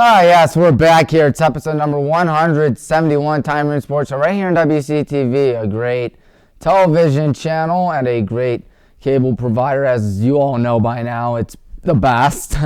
Yes, we're back here. It's episode number 171, Tommy Maroon Sports Show, right here on WCTV, a great television channel and a great cable provider. As you all know by now, it's the best.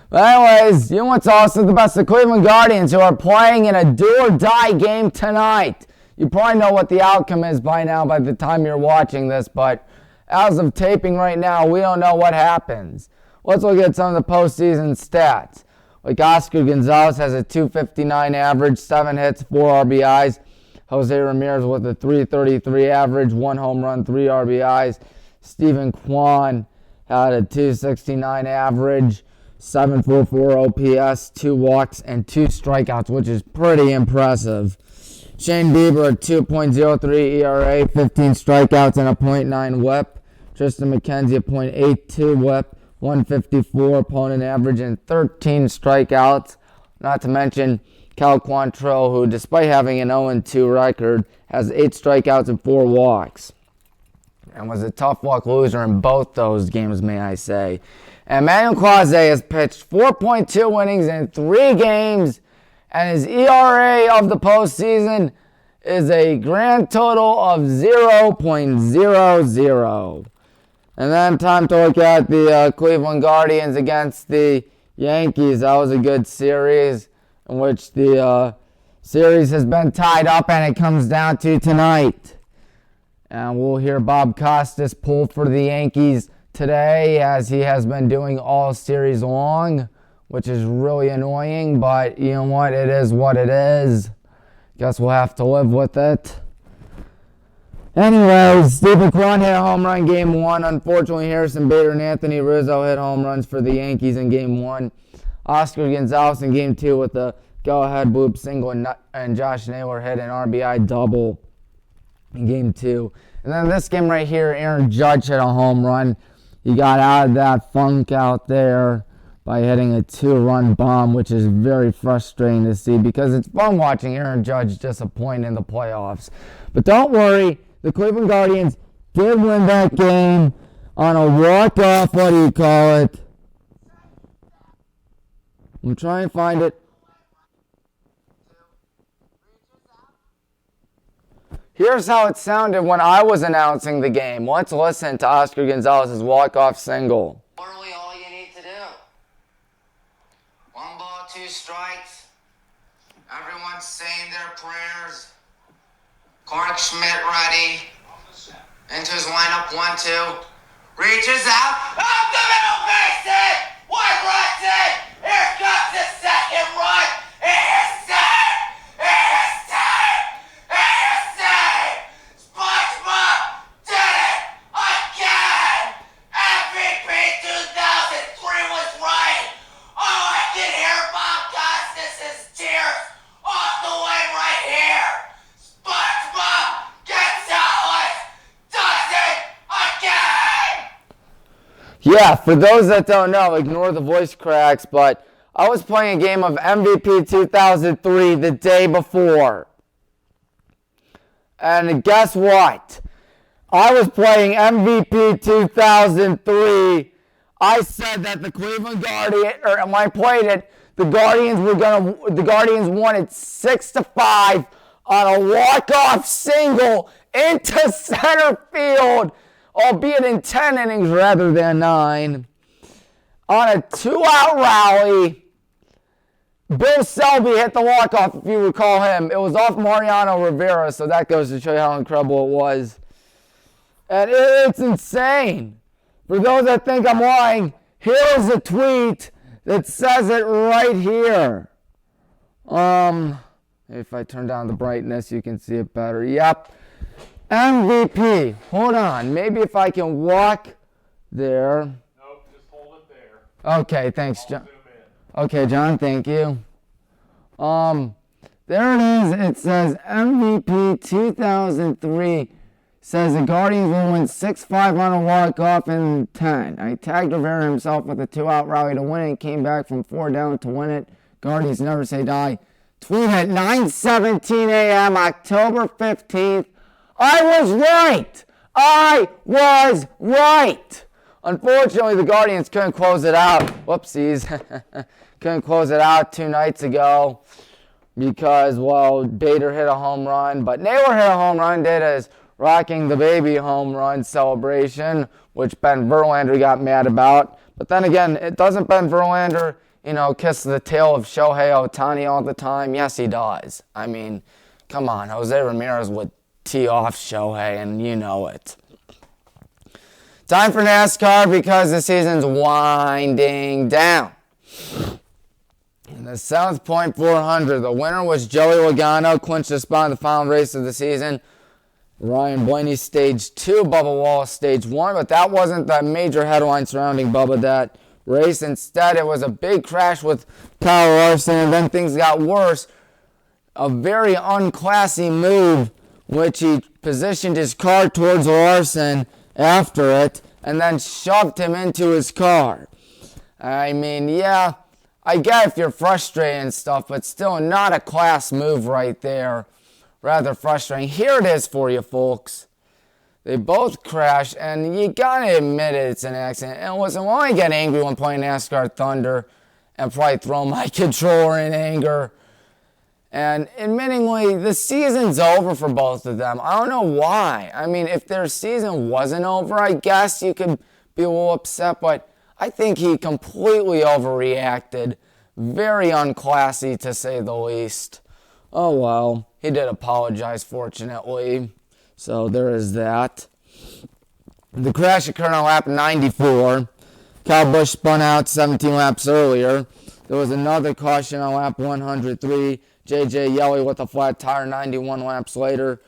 But anyways, you know what's also the best? The Cleveland Guardians, who are playing in a do-or-die game tonight. You probably know what the outcome is by now by the time you're watching this, but as of taping right now, we don't know what happens. Let's look at some of the postseason stats. Like Oscar Gonzalez has a .259 average, 7 hits, 4 RBIs. Jose Ramirez with a .333 average, 1 home run, 3 RBIs. Stephen Kwan had a .269 average, 744 OPS, 2 walks, and 2 strikeouts, which is pretty impressive. Shane Bieber, a 2.03 ERA, 15 strikeouts, and a .9 whip. Tristan McKenzie, a .82 whip. 154 opponent average and 13 strikeouts. Not to mention Cal Quantrill, who despite having an 0-2 record, has 8 strikeouts and 4 walks. And was a tough walk loser in both those games, may I say. And Emmanuel Clase has pitched 4.2 innings in 3 games, and his ERA of the postseason is a grand total of 0.00. And then time to look at the Cleveland Guardians against the Yankees. That was a good series in which the series has been tied up and it comes down to tonight. And we'll hear Bob Costas pull for the Yankees today, as he has been doing all series long, which is really annoying, but you know what? It is what it is. Guess we'll have to live with it. Anyways, Stephen Kwan hit a home run game 1. Unfortunately, Harrison Bader and Anthony Rizzo hit home runs for the Yankees in game 1. Oscar Gonzalez in game 2 with the go-ahead bloop single, and Josh Naylor hit an RBI double in game 2. And then this game right here, Aaron Judge hit a home run. He got out of that funk out there by hitting a 2-run bomb, which is very frustrating to see because it's fun watching Aaron Judge disappoint in the playoffs. But don't worry. The Cleveland Guardians did win that game on a walk-off, what do you call it? I'm trying to find it. Here's how it sounded when I was announcing the game. Let's listen to Oscar Gonzalez's walk-off single. Literally all you need to do. 1 ball, 2 strikes. Everyone's saying their prayers. Clark Schmidt ready. Into his lineup, 1-2. Reaches out. Up the middle, bases! One runs in. Here comes the second run. It's time! It's time! It's time! SpongeBob did it again! MVP 2003 was right. Oh, I can hear Bob Costas' tears all the way right here. SpongeBob Gonzalez does it again! Yeah, for those that don't know, ignore the voice cracks, but I was playing a game of MVP 2003 the day before. And guess what? I was playing MVP 2003. I said that the Cleveland Guardians, or when I played it, the Guardians won it 6-5 on a walk-off single into center field, albeit in 10 innings rather than 9. On a 2-out rally, Bill Selby hit the walk-off, if you recall him. It was off Mariano Rivera, so that goes to show you how incredible it was. And it's insane. For those that think I'm lying, here's a tweet that says it right here. If I turn down the brightness, you can see it better. Yep. MVP. Hold on. Maybe if I can walk there. Nope, just hold it there. Okay, thanks, John. Zoom in. Okay, John, thank you. There it is. It says MVP 2003. Says the Guardians will win 6-5 on a walk-off in 10. I tagged Rivera himself with a 2-out rally to win it. Came back from 4 down to win it. Guardians never say die. Tweet at 9:17 a.m. October 15th. I was right. I was right. Unfortunately, the Guardians couldn't close it out. Whoopsies. couldn't close it out 2 nights ago because, well, Bader hit a home run. But Naylor hit a home run, did his rocking the baby home run celebration, which Ben Verlander got mad about. But then again, it doesn't Ben Verlander, kiss the tail of Shohei Ohtani all the time? Yes, he does. I mean, come on, Jose Ramirez would tee off Shohei, and you know it. Time for NASCAR because the season's winding down. In the South Point 400, the winner was Joey Logano, clinched the spot in the final race of the season. Ryan Blaney Stage 2, Bubba Wallace Stage 1, but that wasn't the major headline surrounding Bubba that race. Instead, it was a big crash with Kyle Larson, and then things got worse. A very unclassy move, which he positioned his car towards Larson after it, and then shoved him into his car. I mean, yeah, I get if you're frustrated and stuff, but still not a class move right there. Rather frustrating. Here it is for you, folks. They both crashed, and you gotta admit it's an accident. And listen, when I get angry when playing NASCAR Thunder and probably throw my controller in anger, and admittingly, the season's over for both of them. I don't know why. I mean, if their season wasn't over, I guess you could be a little upset, but I think he completely overreacted. Very unclassy, to say the least. Oh, well. He did apologize, fortunately. So there is that. The crash occurred on lap 94. Kyle Busch spun out 17 laps earlier. There was another caution on lap 103. J.J. Yeley with a flat tire 91 laps later.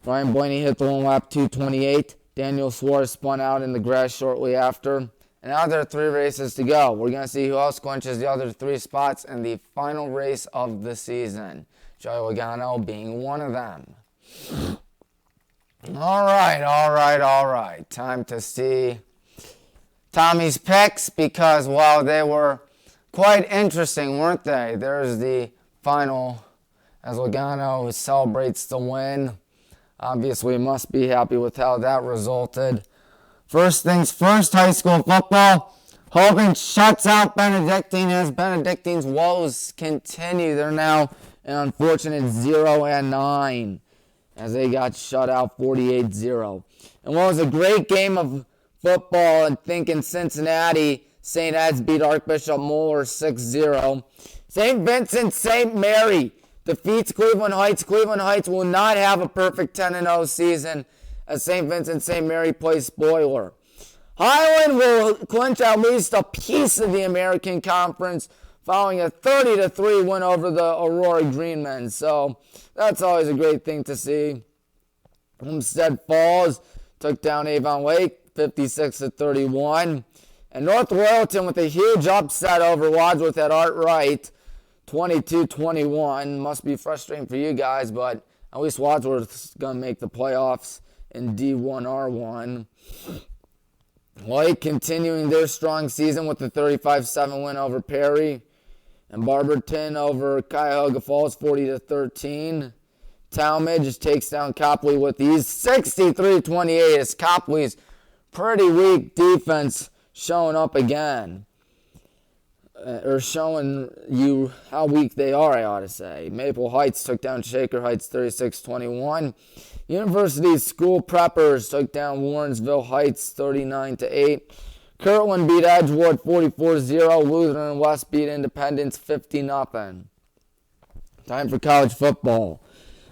Ryan Blaney hit the on lap 228. Daniel Suarez spun out in the grass shortly after. And now there are 3 races to go. We're going to see who else clinches the other 3 spots in the final race of the season. Joey Logano being one of them. All right. Time to see Tommy's picks because, well, they were quite interesting, weren't they? There's the final as Logano celebrates the win. Obviously, must be happy with how that resulted. First things first, high school football. Hogan shuts out Benedictine as Benedictine's woes continue. They're now an unfortunate 0-9 as they got shut out 48-0. And what was a great game of football, I think in Cincinnati, St. Ed's beat Archbishop Moeller 6-0. St. Vincent St. Mary defeats Cleveland Heights. Cleveland Heights will not have a perfect 10-0 season as St. Vincent St. Mary plays spoiler. Highland will clinch at least a piece of the American Conference following a 30-3 win over the Aurora Greenmen. So that's always a great thing to see. Homestead Falls took down Avon Lake 56-31. And North Royalton with a huge upset over Wadsworth at Art Wright 22-21. Must be frustrating for you guys, but at least Wadsworth's going to make the playoffs in D1R1. Lake continuing their strong season with the 35-7 win over Perry. And Barberton over Cuyahoga Falls 40-13. Talmadge takes down Copley with these 63-28 as Copley's pretty weak defense showing up again. Or showing you how weak they are, I ought to say. Maple Heights took down Shaker Heights 36-21. University School Preppers took down Warrensville Heights 39-8. Kirtland beat Edgewood 44-0. Lutheran and West beat Independence 50-0. Time for college football.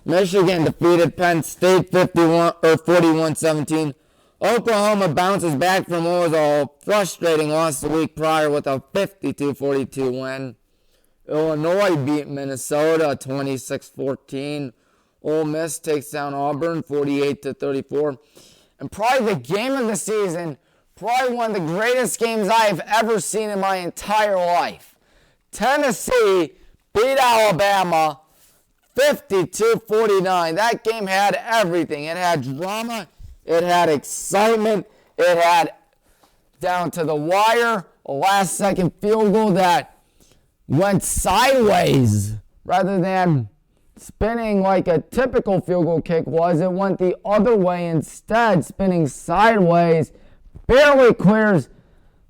Michigan defeated Penn State 41-17. Oklahoma bounces back from what was a frustrating loss the week prior with a 52-42 win. Illinois beat Minnesota 26-14. Ole Miss takes down Auburn 48-34. And probably the game of the season, probably one of the greatest games I have ever seen in my entire life. Tennessee beat Alabama 52-49. That game had everything. It had drama. It had excitement. It had down to the wire, a last-second field goal that went sideways rather than spinning like a typical field goal kick was. It went the other way instead, spinning sideways. Barely clears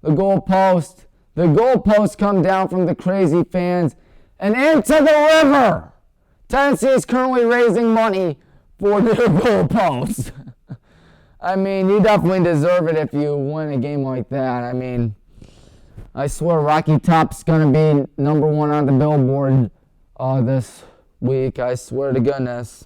the goal post. The goalposts come down from the crazy fans and into the river. Tennessee is currently raising money for their goalposts. I mean, you definitely deserve it if you win a game like that. I mean, I swear Rocky Top's going to be number one on the billboard this week. I swear to goodness.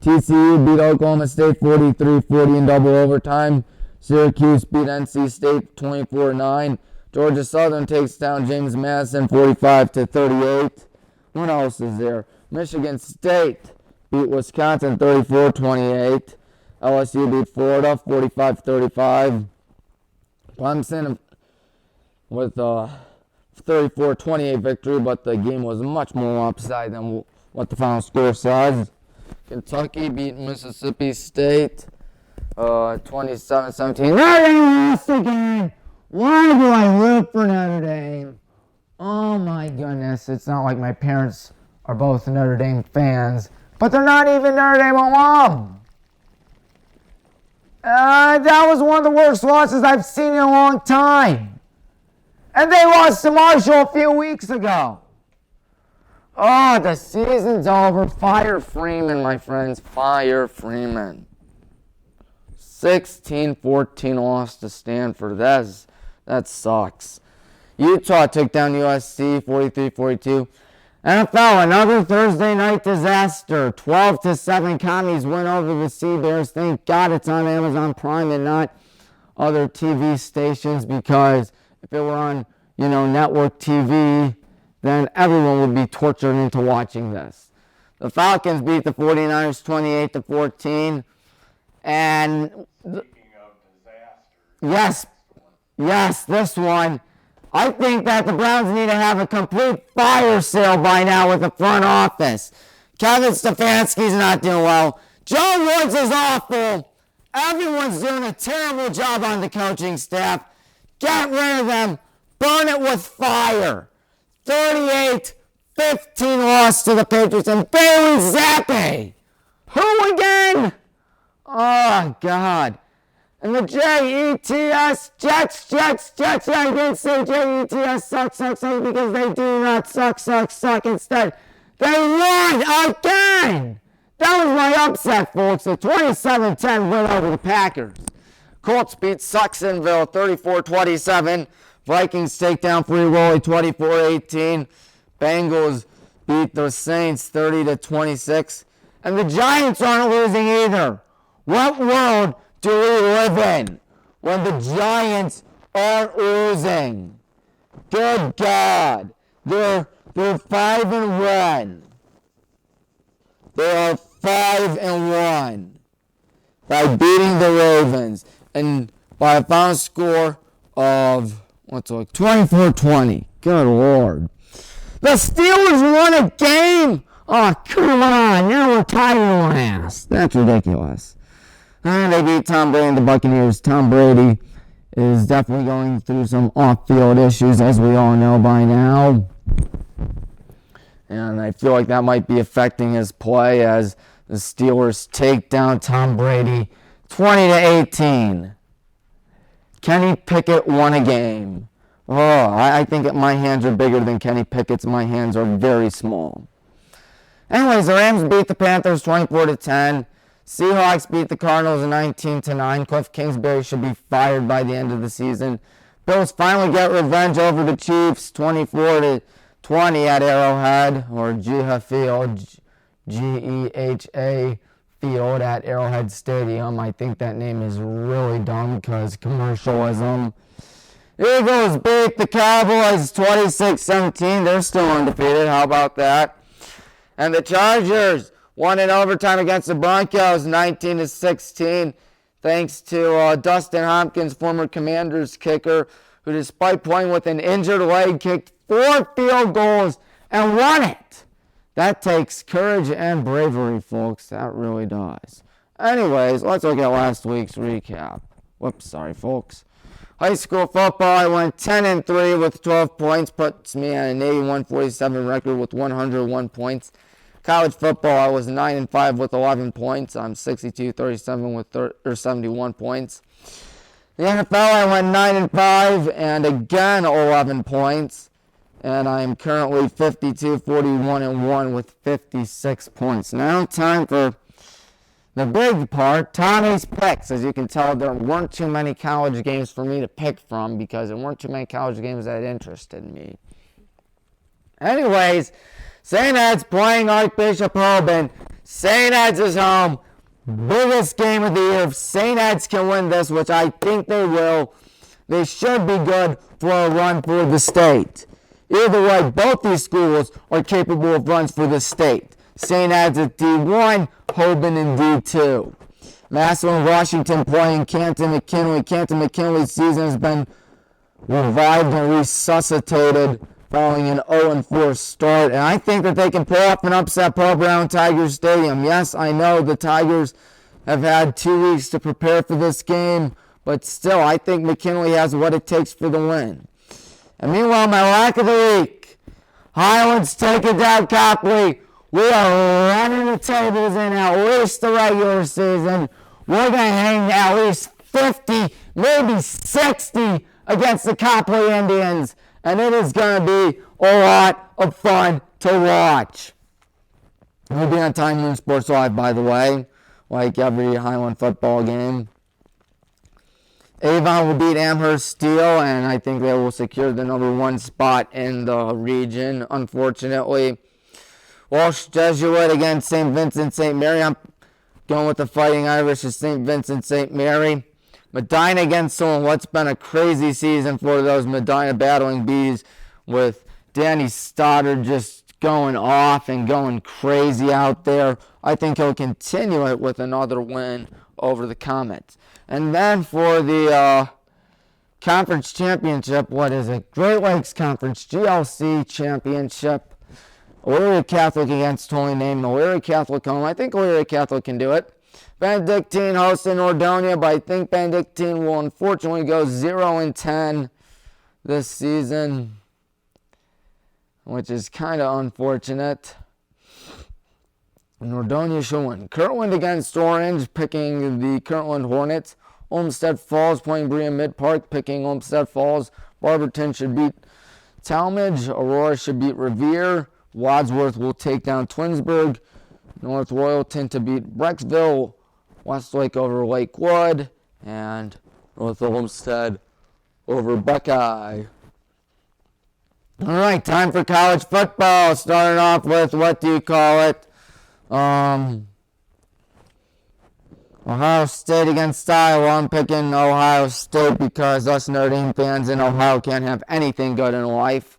TCU beat Oklahoma State 43-40 in double overtime. Syracuse beat NC State 24-9. Georgia Southern takes down James Madison 45-38. What else is there? Michigan State beat Wisconsin 34-28. LSU beat Florida 45-35. Clemson with a 34-28 victory, but the game was much more lopsided than what the final score says. Kentucky beat Mississippi State 27-17. Notre Dame lost again. Why do I root for Notre Dame? Oh my goodness, it's not like my parents are both Notre Dame fans, but they're not even Notre Dame alum. That was one of the worst losses I've seen in a long time. And they lost to Marshall a few weeks ago. Oh, the season's over. Fire Freeman, my friends. Fire Freeman. 16-14 loss to Stanford. That sucks. Utah took down USC 43-42. NFL, another Thursday night disaster. 12-7 Commies win over the Sea Bears. Thank God it's on Amazon Prime and not other TV stations, because if it were on, network TV, then everyone would be tortured into watching this. The Falcons beat the 49ers 28-14. And Speaking of disaster. Yes, this one. I think that the Browns need to have a complete fire sale by now with the front office. Kevin Stefanski's not doing well. Joe Woods is awful. Everyone's doing a terrible job on the coaching staff. Get rid of them. Burn it with fire. 38-15 loss to the Patriots, and Bailey Zappi. Who again? Oh, God. And the Jets, I didn't say Jets suck, because they do not suck. Instead, they won again. That was my upset, folks. A 27-10 win over the Packers. Colts beat Sucksonville 34-27. Vikings take down Free Rolly 24-18. Bengals beat the Saints 30-26. And the Giants aren't losing either. What world do we live in when the Giants aren't losing? Good God. They're 5-1. They are 5-1 by beating the Ravens and by a final score of 24-20. Good Lord. The Steelers won a game. Oh, come on. Now we're tied in last. That's ridiculous. And they beat Tom Brady and the Buccaneers. Tom Brady is definitely going through some off-field issues, as we all know by now. And I feel like that might be affecting his play as the Steelers take down Tom Brady 20-18. Kenny Pickett won a game. Oh, I think my hands are bigger than Kenny Pickett's. My hands are very small. Anyways, the Rams beat the Panthers 24-10. Seahawks beat the Cardinals 19-9. Cliff Kingsbury should be fired by the end of the season. Bills finally get revenge over the Chiefs 24-20 at Arrowhead, or Geha Field, Geha Field at Arrowhead Stadium. I think that name is really dumb because commercialism. Eagles beat the Cowboys 26-17. They're still undefeated. How about that? And the Chargers won in overtime against the Broncos 19-16. Thanks to Dustin Hopkins, former Commanders kicker, who despite playing with an injured leg, kicked 4 field goals and won it. That takes courage and bravery, folks. That really does. Anyways, let's look at last week's recap. Whoops, sorry, folks. High school football, I went 10-3 with 12 points, puts me at an 81-47 record with 101 points. College football, I was 9-5 with 11 points. I'm 62-37 with 71 points. The NFL, I went 9-5 and again 11 points. And I am currently 52, 41-1 with 56 points. Now time for the big part, Tommy's picks. As you can tell, there weren't too many college games for me to pick from because there weren't too many college games that interested me. Anyways, St. Ed's playing Archbishop Hoban. St. Ed's is home. Biggest game of the year. If St. Ed's can win this, which I think they will, they should be good for a run for the state. Either way, both these schools are capable of runs for the state. St. Ed's at D1, Hoban in D2. Massillon Washington playing Canton McKinley. Canton McKinley's season has been revived and resuscitated following an 0-4 start. And I think that they can pull off an upset Paul Brown Tigers Stadium. Yes, I know the Tigers have had 2 weeks to prepare for this game, but still, I think McKinley has what it takes for the win. And meanwhile, my lack of the week. Highlands take it down Copley. We are running the tables in at least the regular season. We're going to hang at least 50, maybe 60 against the Copley Indians. And it is going to be a lot of fun to watch. We'll be on Tommy Maroon Sports Live, by the way, like every Highland football game. Avon will beat Amherst Steel, and I think they will secure the #1 spot in the region, unfortunately. Walsh Jesuit against St. Vincent St. Mary. I'm going with the Fighting Irish of St. Vincent St. Mary. Medina against Solon. What's been a crazy season for those Medina Battling Bees with Danny Stoddard just going off and going crazy out there. I think he'll continue it with another win over the Comets. And then for the conference championship, what is it? Great Lakes Conference GLC Championship. Elyria Catholic against Holy Name. Elyria Catholic home. I think Elyria Catholic can do it. Benedictine hosting Nordonia, but I think Benedictine will unfortunately go 0-10 this season, which is kind of unfortunate. Nordonia should win. Kirtland against Orange, picking the Kirtland Hornets. Olmsted Falls playing Brea Mid Park, picking Olmsted Falls. Barberton should beat Talmadge. Aurora should beat Revere. Wadsworth will take down Twinsburg. North Royalton to beat Brecksville. Westlake over Lakewood. And North Olmsted over Buckeye. All right, time for college football. Starting off with, what do you call it? Ohio State against Iowa. I'm picking Ohio State because us Notre Dame fans in Ohio can't have anything good in life.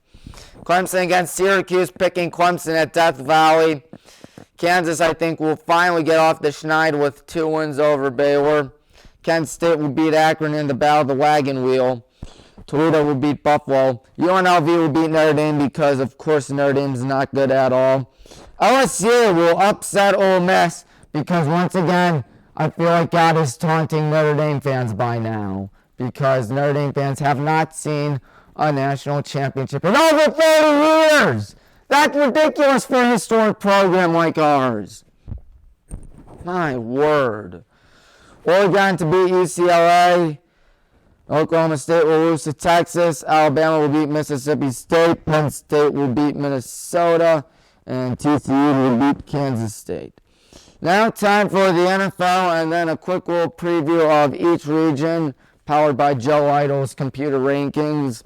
Clemson against Syracuse, picking Clemson at Death Valley. Kansas, I think, will finally get off the schneid with 2 wins over Baylor. Kent State will beat Akron in the Battle of the Wagon Wheel. Toledo will beat Buffalo. UNLV will beat Notre Dame because, of course, Notre Dame's not good at all. LSU will upset Ole Miss because, once again, I feel like God is taunting Notre Dame fans by now because Notre Dame fans have not seen a national championship in over 30 years. That's ridiculous for a historic program like ours. My word. Oregon to beat UCLA. Oklahoma State will lose to Texas. Alabama will beat Mississippi State. Penn State will beat Minnesota. And TCU will beat Kansas State. Now time for the NFL and then a quick little preview of each region powered by Joe Idol's computer rankings.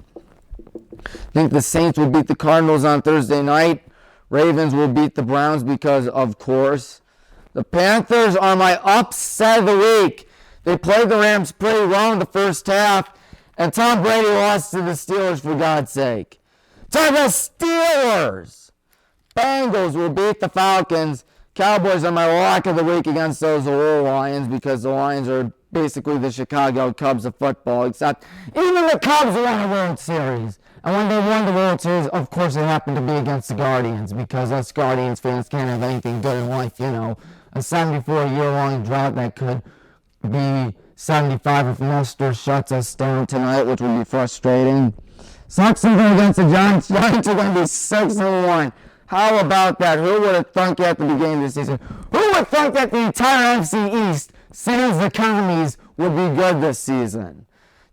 I think the Saints will beat the Cardinals on Thursday night. Ravens will beat the Browns because, of course. The Panthers are my upset of the week. They played the Rams pretty well in the first half, and Tom Brady lost to the Steelers, for God's sake. To the Steelers! Bengals will beat the Falcons. Cowboys are my lock of the week against those Aurora Lions because the Lions are basically the Chicago Cubs of football, except even the Cubs won the World Series. And when they won the World Series, of course, it happened to be against the Guardians because us Guardians fans can't have anything good in life, you know. A 74-year-long drought that could be 75 if Lester shuts us down tonight, which would be frustrating. Sox are going against the Giants. Giants are going to be 6-1. How about that? Who would have thunk at the beginning of the season? Who would think that the entire NFC East, since the commies, would be good this season?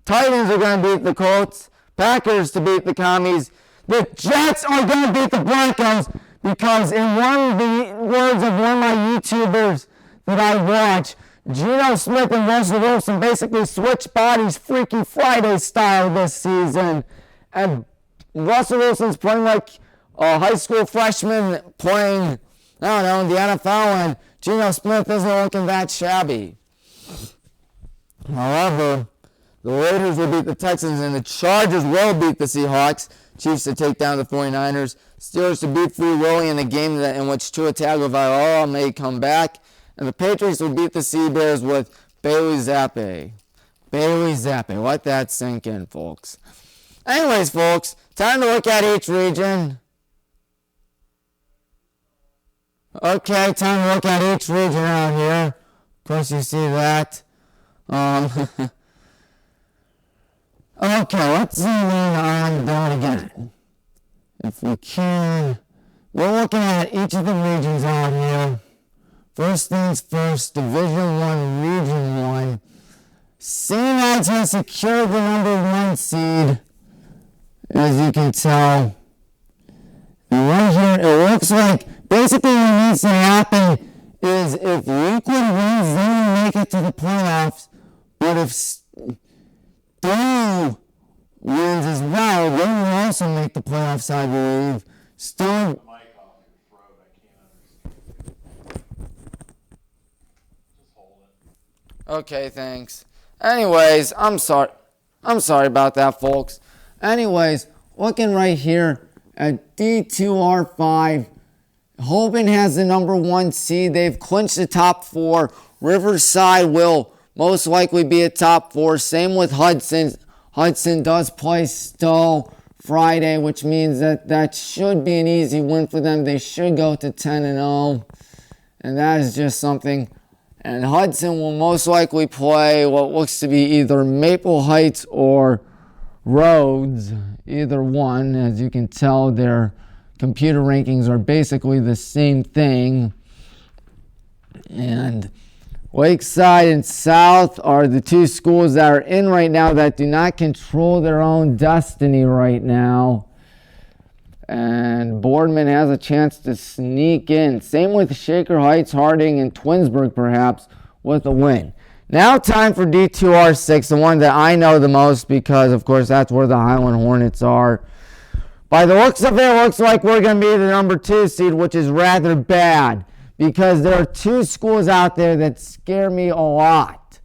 Titans are going to beat the Colts. Packers to beat the Commies. The Jets are going to beat the Broncos because in one of the words of one of my YouTubers that I watch, Geno Smith and Russell Wilson basically switched bodies Freaky Friday style this season. And Russell Wilson's playing like a high school freshman playing, I don't know, in the NFL, and Geno Smith isn't looking that shabby. However, the Raiders will beat the Texans, and the Chargers will beat the Seahawks. Chiefs to take down the 49ers. Steelers to beat Free Willy in a game in which Tua Tagovailoa may come back. And the Patriots will beat the Sea Bears with Bailey Zappi. Bailey Zappi. Let that sink in, folks. Anyways, folks, time to look at each region. Okay, time to look at each region out here. Of course, you see that. Okay, let's zoom in on that again. If we can. We're looking at each of the regions out here. First things first, Division 1, Region 1. St. Ed's has secured the number 1 seed, as you can tell. And right here, it looks like basically what needs to happen is if Liquid wins, they will make it to the playoffs. But if Stowe wins as well, they will also make the playoffs, I believe. Stowe. Okay, thanks. Anyways, I'm sorry about that, folks. Anyways, looking right here at D2R5, Hoban has the number 1 seed. They've clinched the top 4. Riverside will most likely be a top 4. Same with Hudson. Hudson does play Stowe Friday, which means that should be an easy win for them. They should go to 10-0. And that is just something. And Hudson will most likely play what looks to be either Maple Heights or Rhodes, either one. As you can tell, their computer rankings are basically the same thing. And Lakeside and South are the 2 schools that are in right now that do not control their own destiny right now. And Boardman has a chance to sneak in. Same with Shaker Heights, Harding, and Twinsburg, perhaps, with a win. Now time for D2R6, the one that I know the most because, of course, that's where the Highland Hornets are. By the looks of it, it looks like we're going to be the number 2 seed, which is rather bad because there are 2 schools out there that scare me a lot.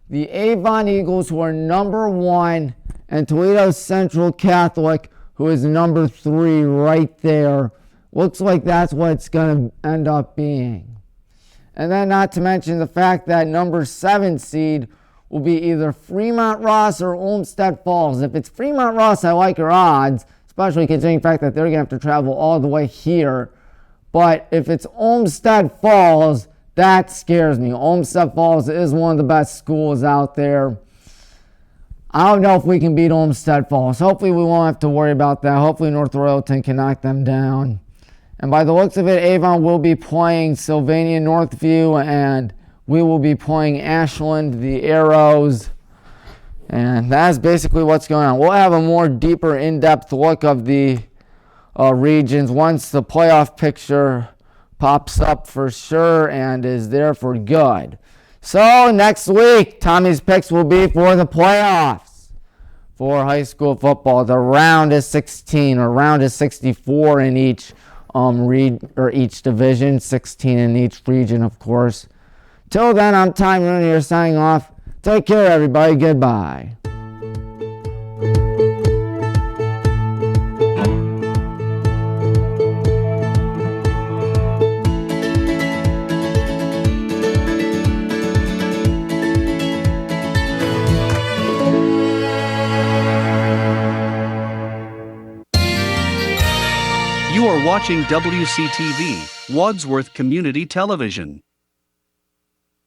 The Avon Eagles, who are number 1, and Toledo Central Catholic, who is number 3 right there. Looks like that's what it's going to end up being. And then not to mention the fact that number 7 seed will be either Fremont Ross or Olmsted Falls. If it's Fremont Ross, I like her odds, especially considering the fact that they're going to have to travel all the way here. But if it's Olmsted Falls, that scares me. Olmsted Falls is one of the best schools out there. I don't know if we can beat Olmsted Falls. Hopefully we won't have to worry about that. Hopefully North Royalton can knock them down. And by the looks of it, Avon will be playing Sylvania Northview, and we will be playing Ashland, the Arrows. And that's basically what's going on. We'll have a more deeper, in-depth look of the regions once the playoff picture pops up for sure and is there for good. So next week, Tommy's picks will be for the playoffs for high school football. The round is 16 or round is 64 in each each division, 16 in each region, of course. Till then, I'm Tommy Maroon here signing off. Take care, everybody. Goodbye. You are watching WCTV, Wadsworth Community Television.